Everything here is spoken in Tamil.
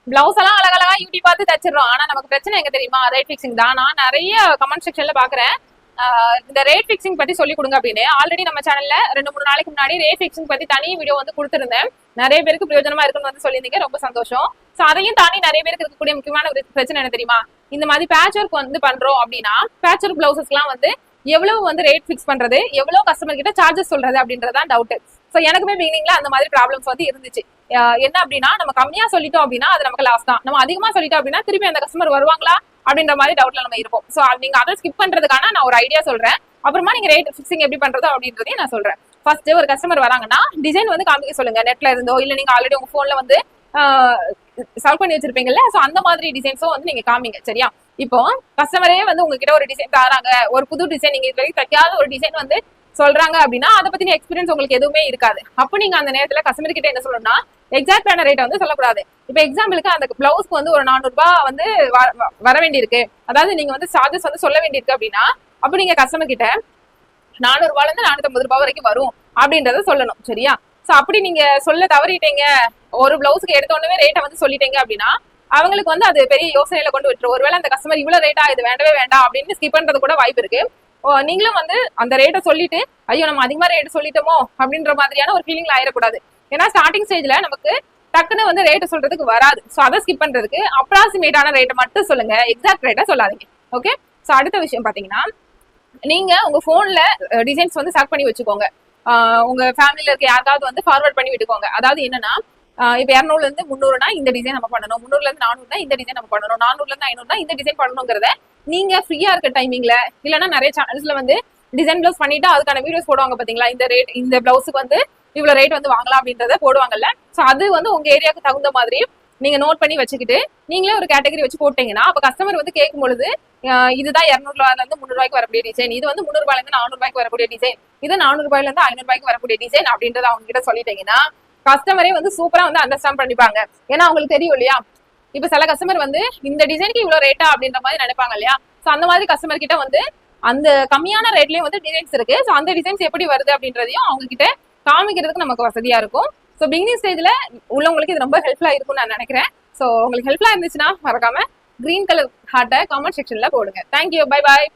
பிளவுஸ் எல்லாம் அழகழகா யூடியூப் பார்த்து தச்சிடறோம். ஆனா நமக்கு பிரச்சனை எங்க தெரியுமா? ரேட் பிக்சிங் தான். நான் நிறைய கமெண்ட் செக்ஷன்ல பாக்குறேன், இந்த ரேட் பிக்சிங் பத்தி சொல்லி கொடுங்க அப்படின்னு. ஆல்ரெடி நம்ம சேனல்ல 2-3 நாளைக்கு முன்னாடி ரேட் பிக்சிங் பத்தி தனி வீடியோ வந்து கொடுத்திருந்தேன். நிறைய பேருக்கு பிரயோஜனமா இருக்குன்னு வந்து சொல்லியிருந்தீங்க, ரொம்ப சந்தோஷம். சோ அதையும் தாண்டி நிறைய பேருக்கு இருக்கக்கூடிய முக்கியமான ஒரு பிரச்சனை என்ன தெரியுமா? இந்த மாதிரி பேட்ச் ஒர்க் வந்து பண்றோம் அப்படின்னா பேட்ச் ஒர்க் பிளவுசஸ் எல்லாம் வந்து எவ்வளவு வந்து ரேட் பிக்ஸ் பண்றது, எவ்வளவு கஸ்டமர் கிட்ட சார்ஜஸ் சொல்றது அப்படின்றதான் டவுட். சோ எனக்குமே பிகினிங்ல அந்த மாதிரி ப்ராப்ளம்ஸ் வந்து இருந்துச்சு. என்ன அப்படின்னா, நம்ம கம்மியா சொல்லிட்டோம் அப்படின்னா அது நமக்கு லாஸ் தான். நம்ம அதிகமா சொல்லிட்டோம் அப்படின்னா திருப்பி அந்த கஸ்டமர் வருவாங்களா அப்படின்ற மாதிரி டவுட்ல நம்ம இருப்போம். சோ நீங்க அதை ஸ்கிப் பண்றதுக்கான நான் ஒரு ஐடியா சொல்றேன். அப்புறமா நீங்க ரேட் பிக்சிங் எப்படி பண்றதோ அப்படின்றதையும் நான் சொல்றேன். ஃபர்ஸ்ட் ஒரு கஸ்டமர் வராங்கன்னா டிசைன் வந்து காமிக்க சொல்லுங்க. நெட்ல இருந்தோ இல்ல நீங்க ஆல்ரெடி உங்க போன்ல வந்து சால்வ் பண்ணி வச்சிருப்பீங்கல்ல, சோ அந்த மாதிரி டிசைன்ஸும் வந்து நீங்க காமிங்க. சரியா? இப்போ கஸ்டமரே வந்து உங்ககிட்ட ஒரு டிசைன் தராங்க, ஒரு புது டிசைன், நீங்க இது வரைக்கும் தைக்காத ஒரு டிசைன் வந்து சொல்றாங்க அப்படின்னா அதை பத்தின எக்ஸ்பீரியன்ஸ் உங்களுக்கு எதுவுமே இருக்காது. அப்போ நீங்க அந்த நேரத்துல கஸ்டமர் கிட்ட என்ன சொல்லணும்னா, எக்ஸாக்டான ரேட்டை வந்து சொல்லக்கூடாது. இப்ப எக்ஸாம்பிளுக்கு அந்த பிளவுஸ்க்கு வந்து ஒரு 400 ரூபாய் வந்து வர வேண்டியிருக்கு, அதாவது நீங்க வந்து சார்ஜஸ் வந்து சொல்ல வேண்டியிருக்கு அப்படின்னா, அப்ப நீங்க கஸ்டமர் கிட்ட 400 ரூபாயில இருந்து 450 ரூபாய் வரைக்கும் வரும் அப்படின்றத சொல்லணும். சரியா? சோ அப்படி நீங்க சொல்ல தவறிட்டீங்க, ஒரு பிளவுஸ்க்கு எடுத்த உடனே ரேட்டை வந்து சொல்லிட்டீங்க அப்படின்னா அவங்களுக்கு வந்து அது பெரிய யோசனையில கொண்டு விட்டுரும். ஒருவேளை அந்த கஸ்டமர் இவ்வளவு ரேட்டா இது வேண்டவே வேண்டாம் அப்படின்னு ஸ்கிப் பண்றது கூட வாய்ப்பு இருக்கு. நீங்களும் வந்து அந்த ரேட்டை சொல்லிட்டு ஐயோ நம்ம அதிகமா ரேட் சொல்லிட்டோமோ அப்படின்ற மாதிரியான ஒரு ஃபீலிங்ல ஆயிடக்கூடாது. ஏன்னா ஸ்டார்டிங் ஸ்டேஜ்ல நமக்கு டக்குன்னு வந்து ரேட்டை சொல்றதுக்கு வராது. ஸோ அதை ஸ்கிப் பண்றதுக்கு அப்ராக்சிமேட்டான ரேட்டை மட்டும் சொல்லுங்க, எக்ஸாக்ட் ரேட்டை சொல்லாதீங்க. ஓகே? ஸோ அடுத்த விஷயம் பாத்தீங்கன்னா, நீங்க உங்க போன்ல டிசைன்ஸ் வந்து செலக்ட் பண்ணி வச்சுக்கோங்க. உங்க ஃபேமிலியில இருக்க யாருக்காவது வந்து ஃபார்வர்ட் பண்ணி விட்டுக்கோங்க. அதாவது என்னன்னா, இப்ப 200 இருந்து 300னா இந்த டிசைன் நம்ம பண்ணணும், 300ல இருந்து 400 இந்த டிசைன் நம்ம பண்ணணும், 400ல இருந்து 500 இந்த டிசைன் பண்ணணுங்கிறத நீங்க ஃப்ரீயா இருக்க டைமிங்ல, இல்லைன்னா நிறைய சேனல்ஸ்ல வந்து டிசைன் பிளவுஸ் பண்ணிட்டு அதுக்கான வீடியோஸ் போடுவாங்க பாத்தீங்களா, இந்த ரேட் இந்த பிளவுஸுக்கு வந்து இவ்வளவு ரேட் வந்து வாங்கலாம் அப்படின்றத போடுவாங்கல்ல. சோ அது வந்து உங்க ஏரியாவுக்கு தகுந்த மாதிரி நீங்க நோட் பண்ணி வச்சுக்கிட்டு நீங்களே ஒரு கேட்டகரி வச்சு போட்டீங்கன்னா, அப்ப கஸ்டமர் வந்து கேட்கும் பொழுது இதுதான் 200 ரூபாயில இருந்து 300 ரூபாய்க்கு வரக்கூடிய டிசைன், இது வந்து 300 ரூபாயில இருந்து 400 ரூபாய்க்கு வரக்கூடிய டிசைன், இது 400 ரூபாயில இருந்து 500 ரூபாய்க்கு வரக்கூடிய டிசைன் அப்படின்றத அவங்க கிட்ட சொல்லிட்டீங்கன்னா கஸ்டமரே வந்து சூப்பரா வந்து அண்டர்ஸ்டாண்ட் பண்ணிப்பாங்க. ஏன்னா அவங்களுக்கு தெரியும் இல்லையா, இப்ப சில கஸ்டமர் வந்து இந்த டிசைனுக்கு இவ்வளவு ரேட்டா அப்படின்ற மாதிரி நினைப்பாங்க இல்லையா. சோ அந்த மாதிரி கஸ்டமர் கிட்ட வந்து அந்த கம்மியான ரேட்லயும் வந்து டிசைன்ஸ் இருக்கு. சோ அந்த டிசைன்ஸ் எப்படி வருது அப்படின்றதையும் அவங்க கிட்ட காமிக்கிறதுக்கு நமக்கு வசதியா இருக்கும். சோ பிகினிங் ஸ்டேஜ்ல உள்ளவங்களுக்கு இது ரொம்ப ஹெல்ப்ஃபுல்லா இருக்கும்னு நான் நினைக்கிறேன். சோ உங்களுக்கு ஹெல்ப்ஃபுல்லா இருந்துச்சுன்னா மறக்காம கிரீன் கலர் ஹார்ட்டை கமெண்ட் செக்ஷன்ல போடுங்க. Thank you, bye bye.